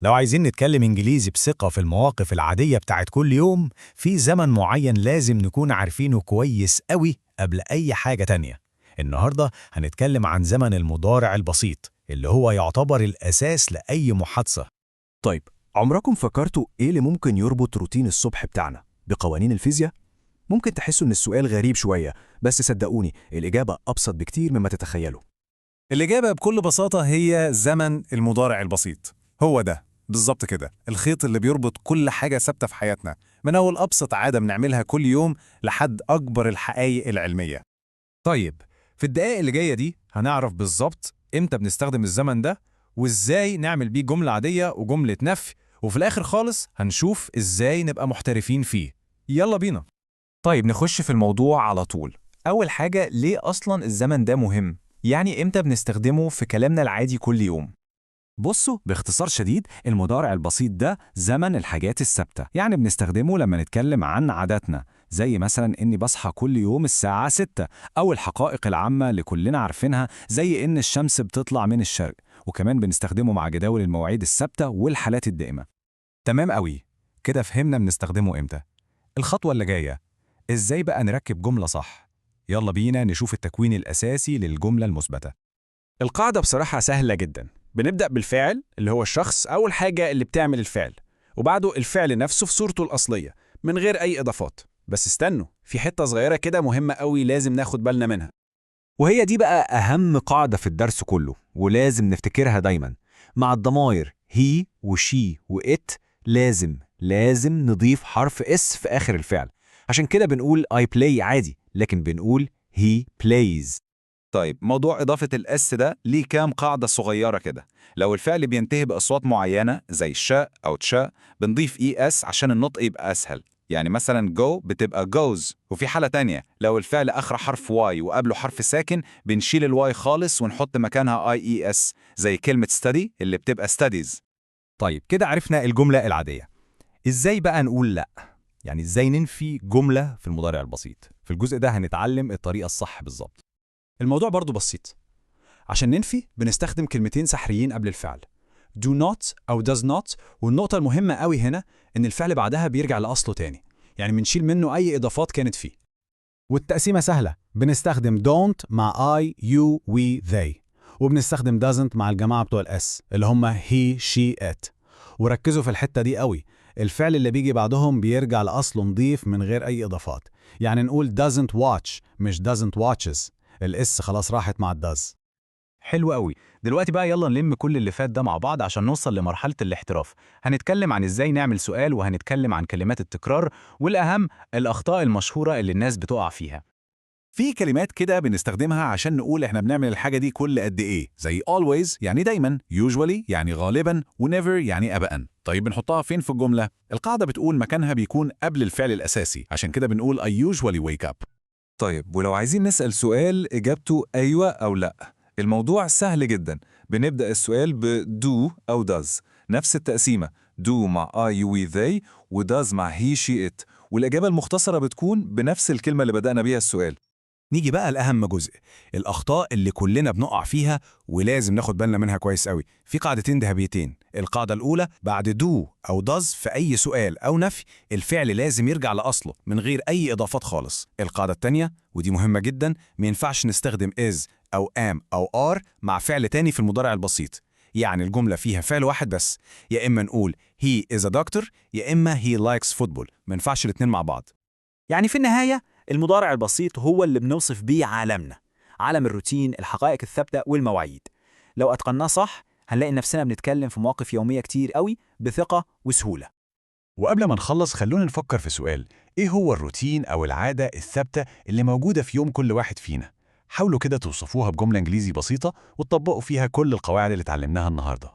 لو عايزين نتكلم إنجليزي بثقة في المواقف العادية بتاعت كل يوم، في زمن معين لازم نكون عارفينه كويس قوي قبل أي حاجة تانية. النهاردة هنتكلم عن زمن المضارع البسيط اللي هو يعتبر الأساس لأي محادثة. طيب، عمركم فكرتوا إيه اللي ممكن يربط روتين الصبح بتاعنا بقوانين الفيزياء؟ ممكن تحسوا إن السؤال غريب شوية، بس صدقوني الإجابة أبسط بكتير مما تتخيلوا. الإجابة بكل بساطة هي زمن المضارع البسيط. هو ده بالظبط كده الخيط اللي بيربط كل حاجة ثابتة في حياتنا، من أول أبسط عادة بنعملها كل يوم لحد أكبر الحقائق العلمية. طيب، في الدقائق اللي جاية دي هنعرف بالظبط إمتى بنستخدم الزمن ده، وإزاي نعمل بيه جملة عادية وجملة نفي، وفي الآخر خالص هنشوف إزاي نبقى محترفين فيه. يلا بينا. طيب نخش في الموضوع على طول. أول حاجة، ليه أصلاً الزمن ده مهم؟ يعني إمتى بنستخدمه في كلامنا العادي كل يوم؟ بصوا، باختصار شديد المضارع البسيط ده زمن الحاجات الثابتة، يعني بنستخدمه لما نتكلم عن عاداتنا، زي مثلا إني بصحى كل يوم الساعة 6، أو الحقائق العامة اللي كلنا عارفينها زي إن الشمس بتطلع من الشرق. وكمان بنستخدمه مع جداول المواعيد الثابتة والحالات الدائمة. تمام قوي. كده فهمنا بنستخدمه إمتى. الخطوة اللي جاية، إزاي بقى نركب جملة صح؟ يلا بينا نشوف التكوين الأساسي للجملة المثبتة. القاعدة بصراحة سهلة جدا. بنبدأ بالفاعل اللي هو الشخص أو الحاجة اللي بتعمل الفعل، وبعده الفعل نفسه في صورته الأصلية من غير أي إضافات. بس استنوا، في حتة صغيرة كده مهمة قوي لازم ناخد بالنا منها. وهي دي بقى أهم قاعدة في الدرس كله، ولازم نفتكرها دايما. مع الضمائر هي وشي وإت لازم نضيف حرف اس في آخر الفعل. عشان كده بنقول I play عادي، لكن بنقول he plays. طيب، موضوع إضافة الأس ده ليه كام قاعدة صغيرة كده. لو الفعل بينتهي بأصوات معينة زي شاء أو تشاء، بنضيف إي أس عشان النطق يبقى أسهل. يعني مثلا go بتبقى goes. وفي حالة تانية، لو الفعل آخر حرف واي وقبله حرف ساكن، بنشيل الواي خالص ونحط مكانها اي اي اس، زي كلمة study اللي بتبقى studies. طيب كده عرفنا الجملة العادية. إزاي بقى نقول لأ؟ يعني إزاي ننفي جملة في المضارع البسيط؟ في الجزء ده هنتعلم الطريقة الصح بالظبط. الموضوع برضو بسيط. عشان ننفي بنستخدم كلمتين سحريين قبل الفعل، do not أو does not. والنقطة المهمة قوي هنا إن الفعل بعدها بيرجع لأصله تاني، يعني بنشيل منه أي إضافات كانت فيه. والتقسيمة سهلة، بنستخدم don't مع I, you, we, they، وبنستخدم doesn't مع الجماعة بتوع الأس اللي هم he, she, it. وركزوا في الحتة دي قوي، الفعل اللي بيجي بعدهم بيرجع لأصله نضيف من غير أي إضافات. يعني نقول doesn't watch مش doesn't watches، الإس خلاص راحت مع الdoes. حلو قوي. دلوقتي بقى يلا نلم كل اللي فات ده مع بعض عشان نوصل لمرحلة الاحتراف. هنتكلم عن إزاي نعمل سؤال، وهنتكلم عن كلمات التكرار، والأهم الأخطاء المشهورة اللي الناس بتقع فيها. في كلمات كده بنستخدمها عشان نقول إحنا بنعمل الحاجة دي كل قد إيه، زي always يعني دايما، usually يعني غالبا، و never يعني أبدا. طيب بنحطها فين في الجملة؟ القاعدة بتقول مكانها بيكون قبل الفعل الأساسي، عشان كده بنقول I usually wake up. طيب، ولو عايزين نسأل سؤال إجابته أيوة أو لأ، الموضوع سهل جدا. بنبدأ السؤال ب do أو does، نفس التقسيمة، do مع I, you, we, they، و does مع he, she, it. والإجابة المختصرة بتكون بنفس الكلمة اللي بدأنا بيها السؤال. نيجي بقى لأهم جزء، الأخطاء اللي كلنا بنقع فيها ولازم ناخد بالنا منها كويس قوي. في قاعدتين ذهبيتين. القاعدة الأولى، بعد do أو does في أي سؤال أو نفي الفعل لازم يرجع لأصله من غير أي إضافات خالص. القاعدة التانية ودي مهمة جدا، ما ينفعش نستخدم is أو am أو are مع فعل تاني في المضارع البسيط. يعني الجملة فيها فعل واحد بس، يا إما نقول he is a doctor يا إما he likes football، ما ينفعش الاتنين مع بعض. يعني في النهاية المضارع البسيط هو اللي بنوصف بيه عالمنا، عالم الروتين، الحقائق الثابتة والمواعيد. لو أتقناه صح هنلاقي نفسنا بنتكلم في مواقف يومية كتير قوي بثقة وسهولة. وقبل ما نخلص خلونا نفكر في سؤال، إيه هو الروتين أو العادة الثابتة اللي موجودة في يوم كل واحد فينا؟ حاولوا كده توصفوها بجملة إنجليزي بسيطة وتطبقوا فيها كل القواعد اللي اتعلمناها النهاردة.